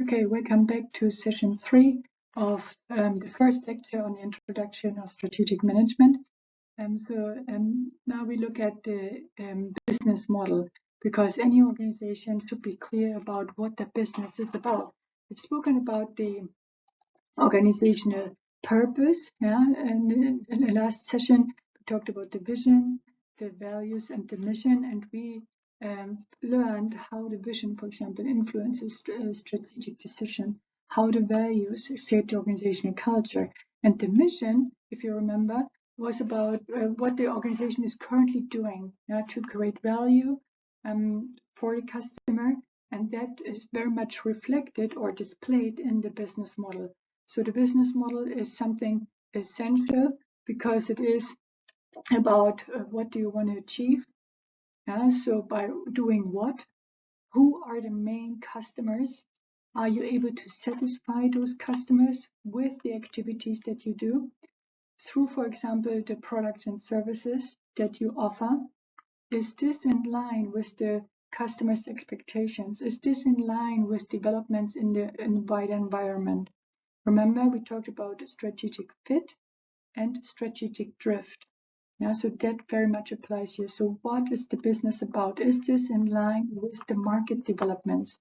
Okay, welcome back to session 3 of the first lecture on the introduction of strategic management. Now we look at the business model, because any organization should be clear about what the business is about. We've spoken about the organizational purpose, and in the last session we talked about the vision, the values, and the mission, and we learned how the vision, for example, influences strategic decision, how the values shape the organizational culture, and the mission, if you remember, was about what the organization is currently doing to create value for the customer, and that is very much reflected or displayed in the business model. So the business model is something essential because it is about what do you want to achieve. So by doing what? Who are the main customers? Are you able to satisfy those customers with the activities that you do? Through, for example, the products and services that you offer? Is this in line with the customer's expectations? Is this in line with developments in the wider environment? Remember, we talked about strategic fit and strategic drift. So that very much applies here. So what is the business about? Is this in line with the market developments?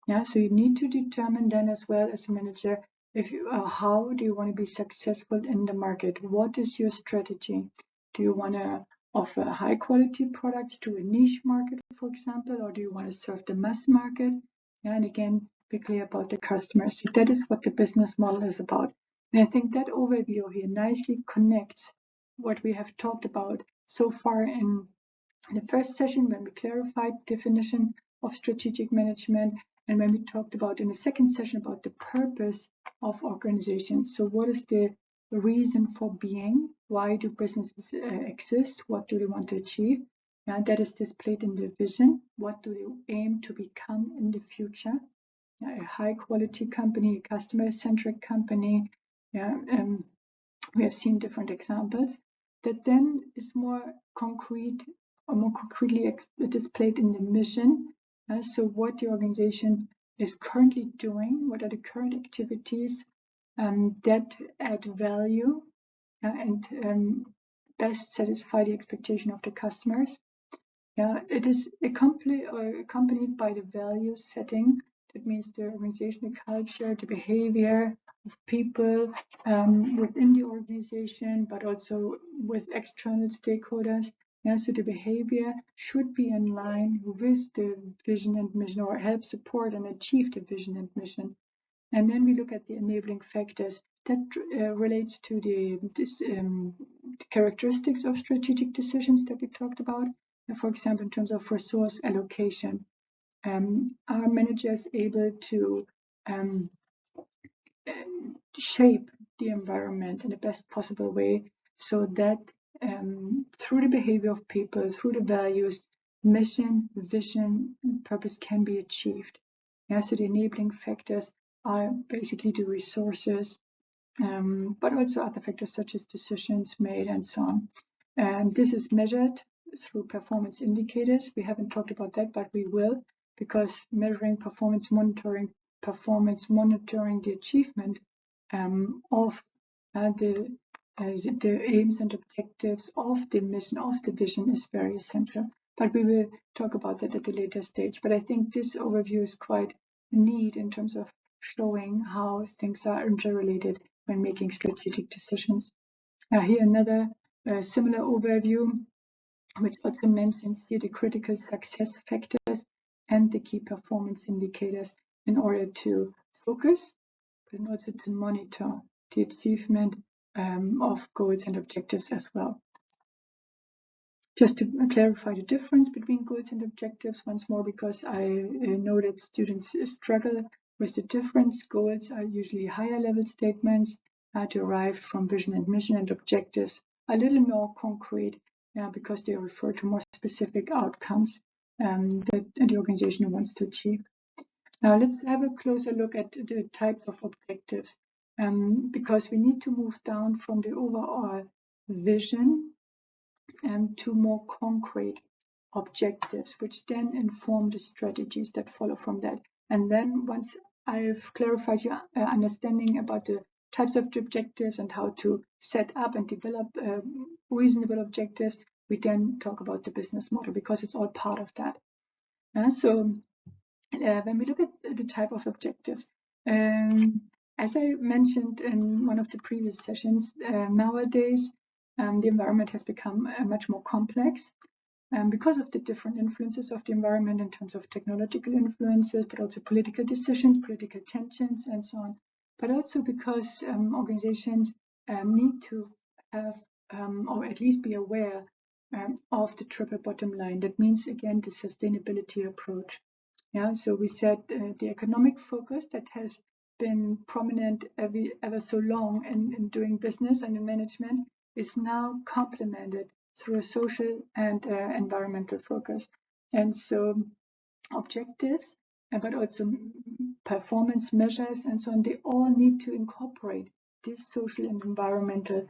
So you need to determine then as well as a manager, if you, how do you want to be successful in the market? What is your strategy? Do you want to offer high quality products to a niche market, for example, or do you want to serve the mass market? And again, be clear about the customers. So that is what the business model is about. And I think that overview here nicely connects what we have talked about so far in the first session when we clarified definition of strategic management, and when we talked about in the second session about the purpose of organizations. So what is the reason for being? Why do businesses exist? What do they want to achieve? That is displayed in the vision. What do they aim to become in the future? A high quality company, a customer centric company. We have seen different examples. That then is more concrete or more concretely displayed in the mission. So what the organization is currently doing, what are the current activities that add value and best satisfy the expectation of the customers. It is accompanied by the value setting. That means the organizational culture, the behavior of people within the organization, but also with external stakeholders. So the behavior should be in line with the vision and mission, or help support and achieve the vision and mission. And then we look at the enabling factors that relates to the characteristics of strategic decisions that we talked about. For example, in terms of resource allocation, are managers able to shape the environment in the best possible way, so that through the behavior of people, through the values, mission, vision, and purpose can be achieved. So the enabling factors are basically the resources, but also other factors such as decisions made and so on. And this is measured through performance indicators. We haven't talked about that, but we will, because measuring performance, monitoring the achievement of the aims and objectives of the mission, of the vision, is very essential. But we will talk about that at a later stage. But I think this overview is quite neat in terms of showing how things are interrelated when making strategic decisions. Here another similar overview, which also mentions here the critical success factors and the key performance indicators in order to focus, but also to monitor the achievement of goals and objectives as well. Just to clarify the difference between goals and objectives once more, because I know that students struggle with the difference. Goals are usually higher level statements derived from vision and mission, and objectives are a little more concrete because they refer to more specific outcomes that the organization wants to achieve. Now let's have a closer look at the types of objectives, because we need to move down from the overall vision to more concrete objectives, which then inform the strategies that follow from that. And then once I've clarified your understanding about the types of objectives and how to set up and develop reasonable objectives, we then talk about the business model, because it's all part of that. So when we look at the type of objectives, as I mentioned in one of the previous sessions, nowadays the environment has become much more complex because of the different influences of the environment in terms of technological influences, but also political decisions, political tensions, and so on. But also because organizations need to have, or at least be aware of the triple bottom line. That means, again, the sustainability approach. Yeah, so we said the economic focus that has been prominent ever so long in doing business and in management is now complemented through a social and environmental focus. And so objectives, but also performance measures and so on, they all need to incorporate this social and environmental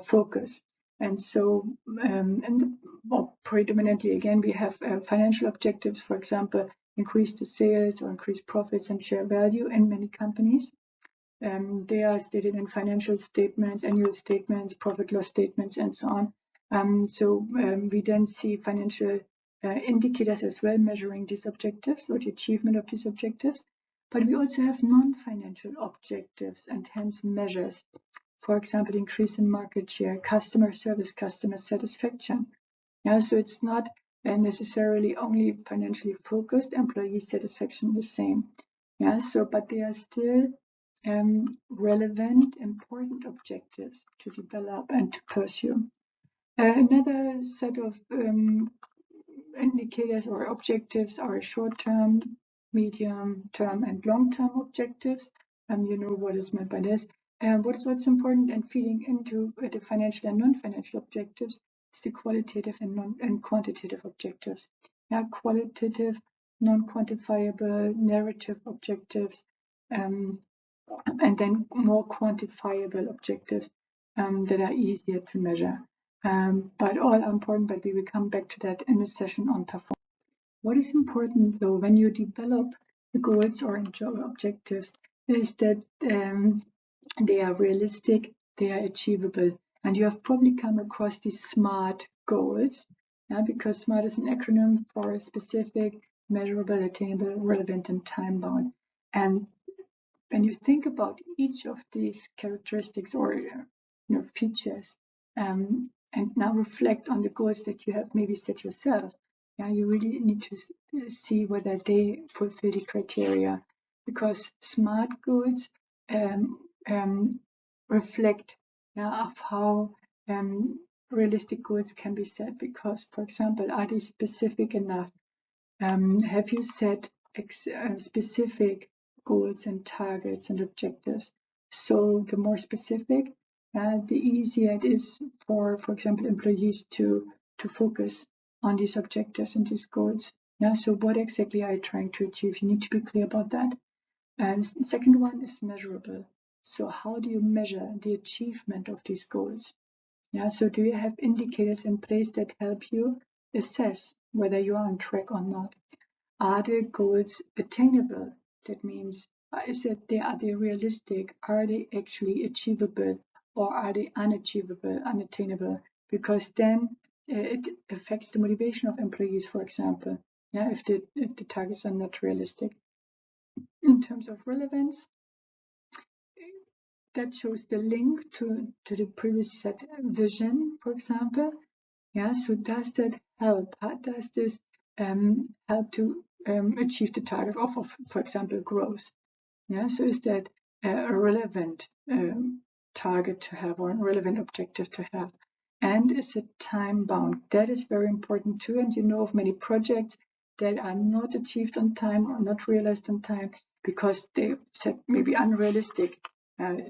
focus. And so, predominantly, again, we have financial objectives, for example, increase the sales or increase profits and share value in many companies. They are stated in financial statements, annual statements, profit loss statements, and so on. So we then see financial indicators as well measuring these objectives or the achievement of these objectives. But we also have non-financial objectives and hence measures. For example, increase in market share, customer service, customer satisfaction. Yeah, so it's not necessarily only financially focused. Employee satisfaction the same. Yeah, so but they are still relevant, important objectives to develop and to pursue. Another set of indicators or objectives are short-term, medium-term, and long-term objectives. You know what is meant by this. What is also important and feeding into the financial and non-financial objectives is the qualitative and quantitative objectives. Yeah, qualitative, non-quantifiable, narrative objectives, and then more quantifiable objectives that are easier to measure. But all are important, but we will come back to that in a session on performance. What is important, though, when you develop the goals or objectives is that they are realistic, they are achievable. And you have probably come across these SMART goals, because SMART is an acronym for specific, measurable, attainable, relevant, and time-bound. And when you think about each of these characteristics or features, and now reflect on the goals that you have maybe set yourself, you really need to see whether they fulfill the criteria, because SMART goals reflect of how realistic goals can be set. Because, for example, are they specific enough? Have you set specific goals and targets and objectives? So the more specific, the easier it is for example, employees to focus on these objectives and these goals. So what exactly are you trying to achieve? You need to be clear about that. And the second one is measurable. So how do you measure the achievement of these goals? So do you have indicators in place that help you assess whether you are on track or not? Are the goals attainable? That means, are they realistic? Are they actually achievable, or are they unachievable, unattainable? Because then it affects the motivation of employees, for example. If the targets are not realistic. In terms of relevance, that shows the link to the previous set vision, for example. So does that help? How does this help to achieve the target of, for example, growth? So is that a relevant target to have, or a relevant objective to have? And is it time bound? That is very important too. And you know of many projects that are not achieved on time or not realized on time because they set maybe unrealistic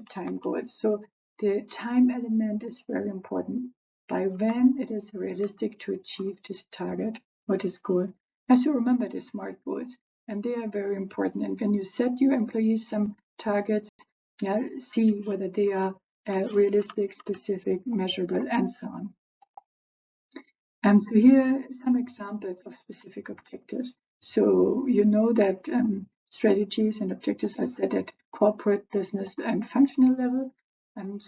time goals. So the time element is very important. By when it is realistic to achieve this target or this goal. As you remember the SMART goals, and they are very important. And when you set your employees some targets, see whether they are realistic, specific, measurable, and so on. So here are some examples of specific objectives. So you know that strategies and objectives are set at corporate, business, and functional level.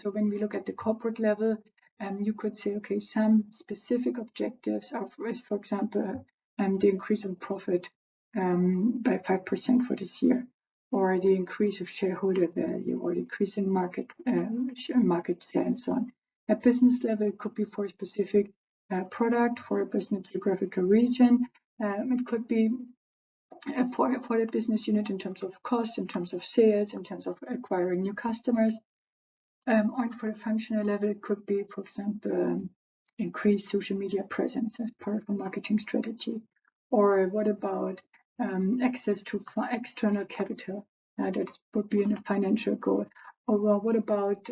So when we look at the corporate level, you could say, okay, some specific objectives are, for example, the increase in profit by 5% for this year, or the increase of shareholder value, or the increase in market share, and so on. At business level, it could be for a specific product, for a business geographical region. It could be for the business unit in terms of cost, in terms of sales, in terms of acquiring new customers. Or for the functional level, it could be, for example, increased social media presence as part of a marketing strategy. Or what about access to external capital? That would be a financial goal. Or what about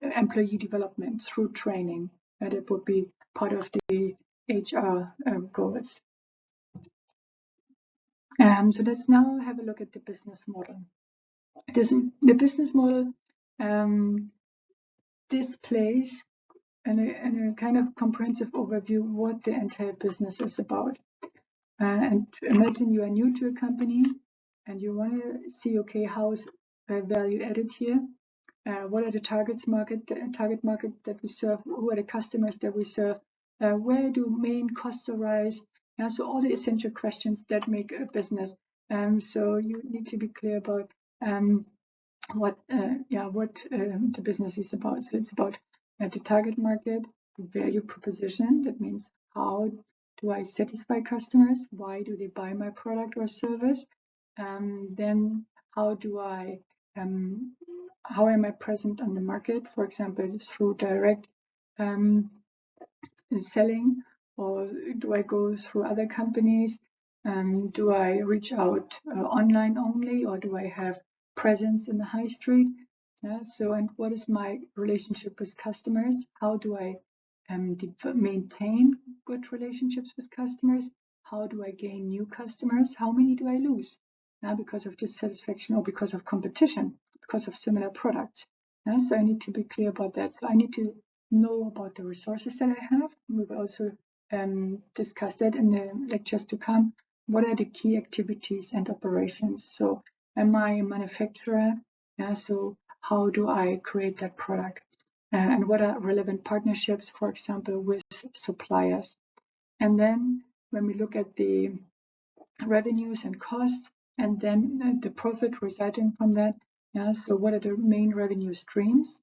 employee development through training? That would be part of the HR goals. So let's now have a look at the business model. The business model displays in a kind of comprehensive overview what the entire business is about. And imagine you are new to a company and you want to see, okay, how's value added here? What are the target market that we serve? Who are the customers that we serve? Where do main costs arise? So all the essential questions that make a business. So you need to be clear about what the business is about. So it's about the target market, value proposition. That means how do I satisfy customers? Why do they buy my product or service? Then how am I present on the market? For example, through direct selling, or do I go through other companies? Do I reach out online only, or do I have presence in the high street? So, and what is my relationship with customers? How do I maintain good relationships with customers? How do I gain new customers? How many do I lose because of dissatisfaction or because of competition, because of similar products? So I need to be clear about that. So I need to know about the resources that I have. We will also discuss that in the lectures to come. What are the key activities and operations? So am I a manufacturer? So how do I create that product? And what are relevant partnerships, for example, with suppliers? And then when we look at the revenues and costs, and then the profit resulting from that, so what are the main revenue streams?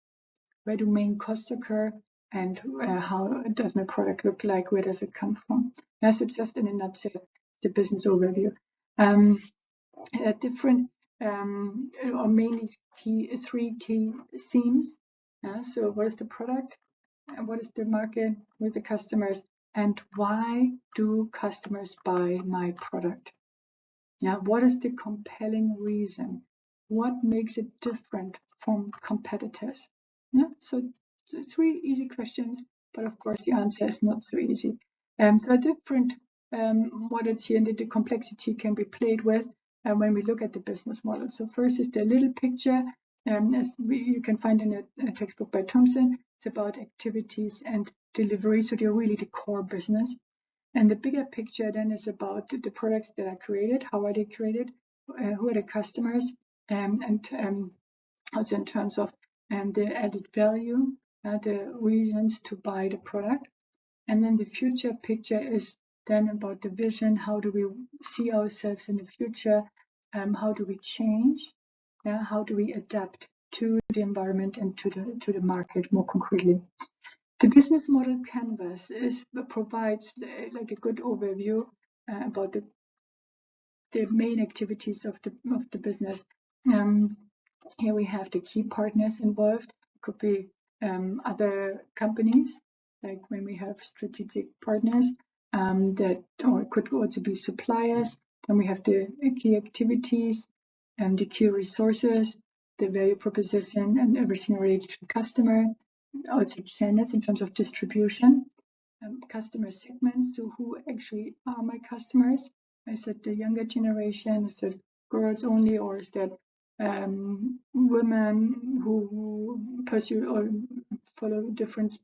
Where do main costs occur? And how does my product look like? Where does it come from? So just in a nutshell, the business overview. Different or mainly three key themes. So what is the product? What is the market with the customers? And why do customers buy my product? What is the compelling reason? What makes it different from competitors? So three easy questions, but of course the answer is not so easy. So different models here, and the complexity can be played with when we look at the business model. So first is the little picture, as you can find in a textbook by Thompson. It's about activities and delivery, so they're really the core business. And the bigger picture then is about the products that are created. How are they created? Who are the customers? And also in terms of the added value, the reasons to buy the product. And then the future picture is then about the vision. How do we see ourselves in the future? How do we change? How do we adapt to the environment and to the market more concretely? The business model canvas provides like a good overview about the main activities of the business. Here we have the key partners involved. It could be other companies, like when we have strategic partners, or it could also be suppliers. Then we have the key activities and the key resources, the value proposition, and everything related to customer. Also channels in terms of distribution, customer segments, so who actually are my customers? Is it the younger generation? Is it girls only, or is that women who pursue or follow a different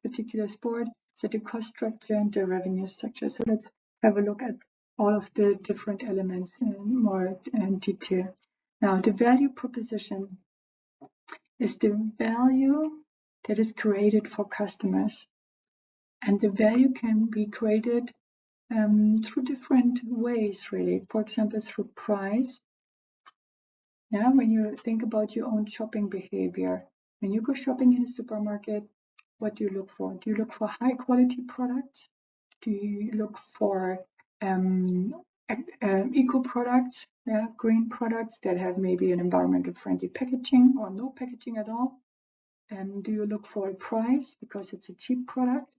particular sport? Is it the cost structure and the revenue structure? So let's have a look at all of the different elements in more detail. Now, the value proposition is the value that is created for customers. And the value can be created through different ways, really. For example, through price. Yeah, when you think about your own shopping behavior, when you go shopping in a supermarket, what do you look for? Do you look for high quality products? Do you look for eco products, yeah, green products that have maybe an environmental friendly packaging or no packaging at all? Do you look for a price because it's a cheap product?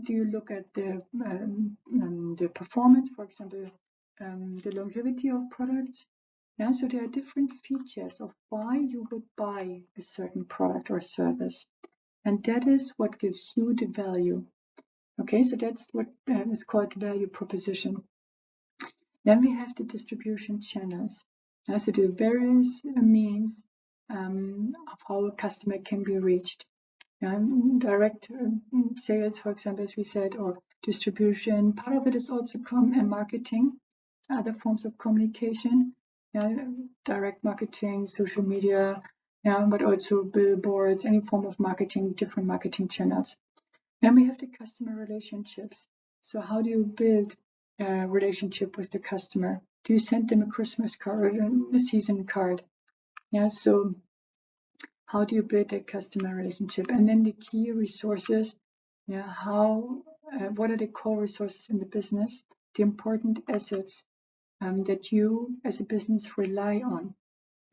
Do you look at the performance, for example, the longevity of products? Yeah, so there are different features of why you would buy a certain product or service, and that is what gives you the value. Okay, so that's what is called value proposition. Then we have the distribution channels. So the various means of how a customer can be reached. Direct sales, for example, as we said, or distribution. Part of it is also marketing, other forms of communication, direct marketing, social media, but also billboards, any form of marketing, different marketing channels. Then we have the customer relationships. So how do you build a relationship with the customer? Do you send them a Christmas card or a season card? So how do you build a customer relationship? And then the key resources, what are the core resources in the business, the important assets that you as a business rely on.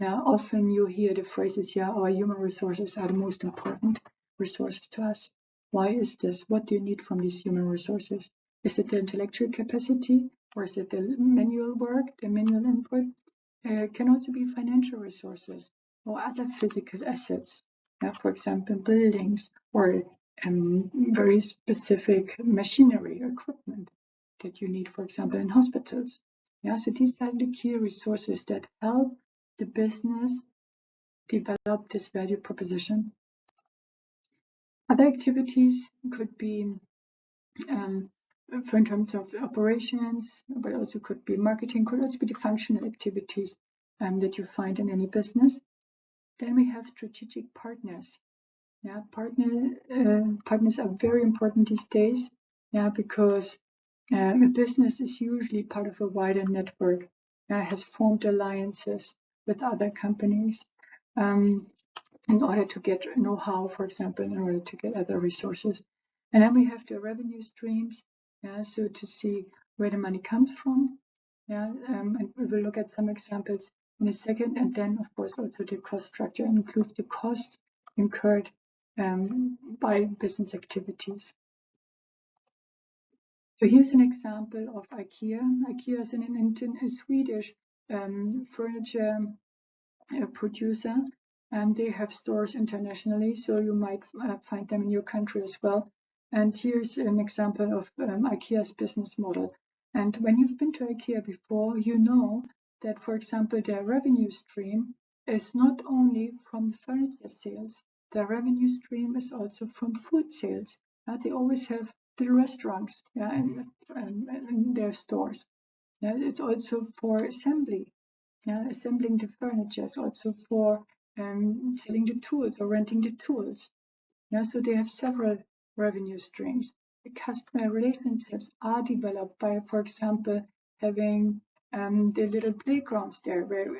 Often you hear the phrases, our human resources are the most important resources to us. Why is this? What do you need from these human resources? Is it the intellectual capacity, or is it the manual work, the manual input? Can also be financial resources or other physical assets, for example, buildings or very specific machinery or equipment that you need, for example, in hospitals. So these are the key resources that help the business develop this value proposition. Other activities could be in terms of operations, but also could be marketing, could also be the functional activities that you find in any business. Then we have strategic partners. Partners are very important these days. Because a business is usually part of a wider network. Has formed alliances with other companies in order to get know-how, for example, in order to get other resources. And then we have the revenue streams. So to see where the money comes from. And we will look at some examples in a second. And then, of course, also the cost structure includes the costs incurred by business activities. So here's an example of IKEA. IKEA is a Swedish furniture producer, and they have stores internationally, so you might find them in your country as well. And here's an example of IKEA's business model. And when you've been to IKEA before, you know that, for example, their revenue stream is not only from furniture sales. Their revenue stream is also from food sales. They always have the restaurants in their stores. It's also for assembly. Assembling the furniture is also for selling the tools or renting the tools. So they have several revenue streams. The customer relationships are developed by, for example, having the little playgrounds there where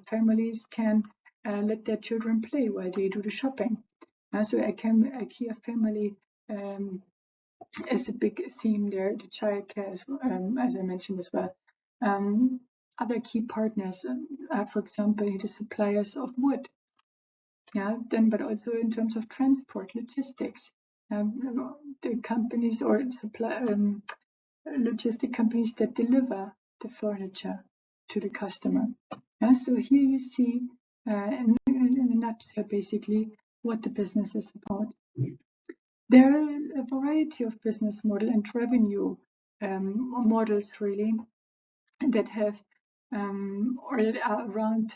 families can let their children play while they do the shopping. So IKEA family is a big theme there. The childcare, as I mentioned as well. Other key partners are, for example, the suppliers of wood. But also in terms of transport, logistics, the companies or logistic companies that deliver the furniture to the customer. So here you see, in a nutshell, basically what the business is about. There are a variety of business model and revenue models, really, that have or that are around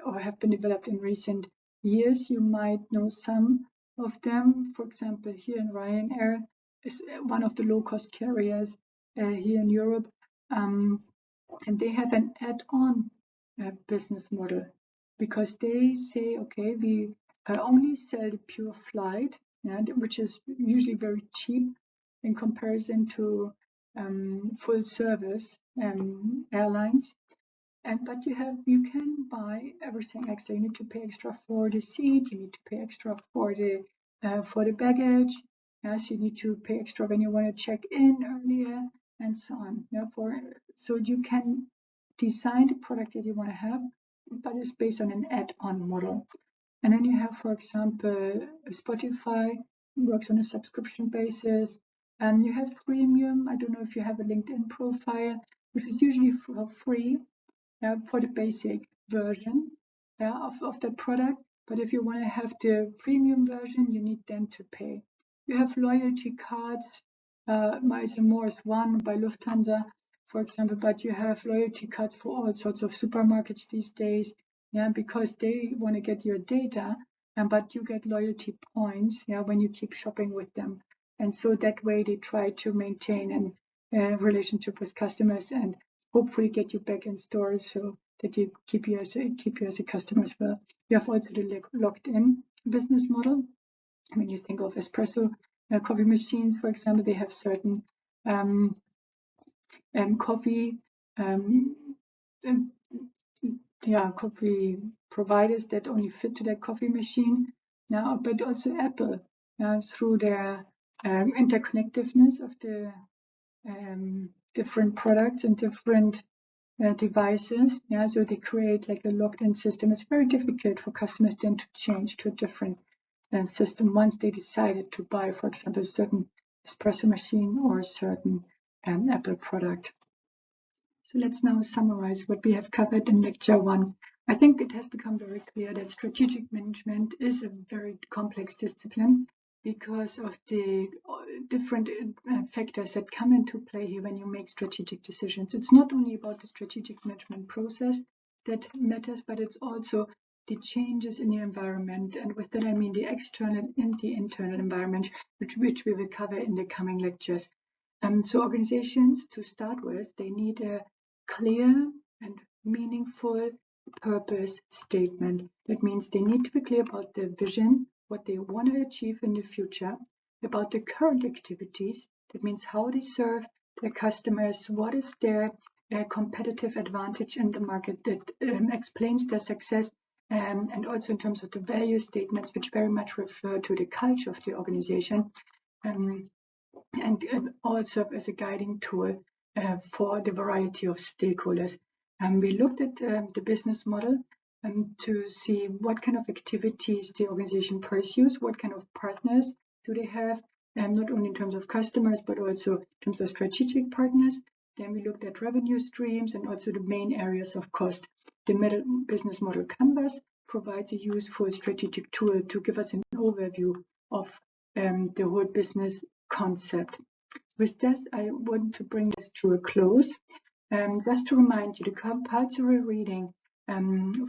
or have been developed in recent years. You might know some of them. For example, here in Ryanair is one of the low-cost carriers here in Europe. and they have an add-on business model, because they say, okay, we only sell the pure flight, which is usually very cheap in comparison to full service airlines. But you can buy everything extra. You need to pay extra for the seat. You need to pay extra for the baggage. Yes, you need to pay extra when you want to check in earlier, and so on. So you can design the product that you want to have, but it's based on an add-on model. And then you have, for example, Spotify works on a subscription basis. You have freemium. I don't know if you have a LinkedIn profile, which is usually for free for the basic version of the product. But if you want to have the premium version, you need then to pay. You have loyalty cards. Miles & More is one by Lufthansa, for example, but you have loyalty cards for all sorts of supermarkets these days, because they want to get your data, but you get loyalty points, when you keep shopping with them. And so that way they try to maintain a relationship with customers and hopefully get you back in stores so that you keep you as a customer as well. You have also the locked-in business model. When you think of espresso coffee machines, for example, they have certain coffee coffee providers that only fit to that coffee machine. Now, but also Apple, through their interconnectiveness of the different products and different devices, so they create like a locked-in system. It's very difficult for customers then to change to a different system once they decided to buy, for example, a certain espresso machine or a certain Apple product. So let's now summarize what we have covered in lecture 1. I think it has become very clear that strategic management is a very complex discipline because of the different factors that come into play here when you make strategic decisions. It's not only about the strategic management process that matters, but it's also the changes in your environment. And with that, I mean the external and the internal environment, which we will cover in the coming lectures. So organizations, to start with, they need a clear and meaningful purpose statement. That means they need to be clear about their vision, what they want to achieve in the future, about the current activities. That means how they serve their customers, what is their competitive advantage in the market that explains their success, and also in terms of the value statements, which very much refer to the culture of the organization, and also as a guiding tool for the variety of stakeholders. We looked at the business model to see what kind of activities the organization pursues, what kind of partners do they have, not only in terms of customers, but also in terms of strategic partners. Then we looked at revenue streams and also the main areas of cost. The business model canvas provides a useful strategic tool to give us an overview of the whole business concept. With this, I want to bring this to a close. Just to remind you, the compulsory reading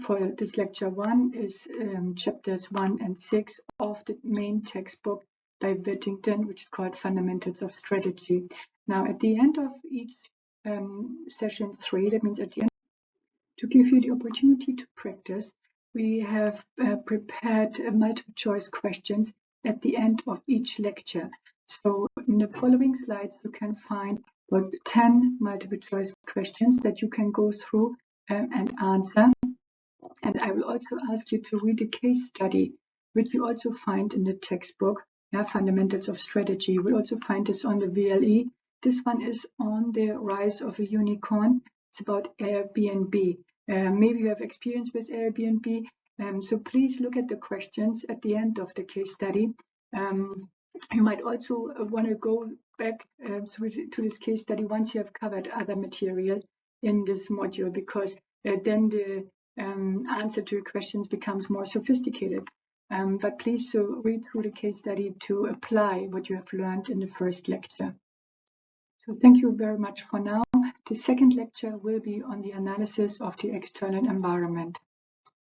for this lecture 1 is chapters 1 and 6 of the main textbook by Whittington, which is called Fundamentals of Strategy. Now, at the end of each session 3, that means at the end, to give you the opportunity to practice, we have prepared multiple choice questions at the end of each lecture. So in the following slides, you can find about 10 multiple choice questions that you can go through and answer. And I will also ask you to read a case study, which you also find in the textbook, Fundamentals of Strategy. You will also find this on the VLE. This one is on the rise of a unicorn. It's about Airbnb. Maybe you have experience with Airbnb. So please look at the questions at the end of the case study. You might also want to go back to this case study once you have covered other material in this module, because then the answer to your questions becomes more sophisticated. But please read through the case study to apply what you have learned in the first lecture. So thank you very much for now. The second lecture will be on the analysis of the external environment.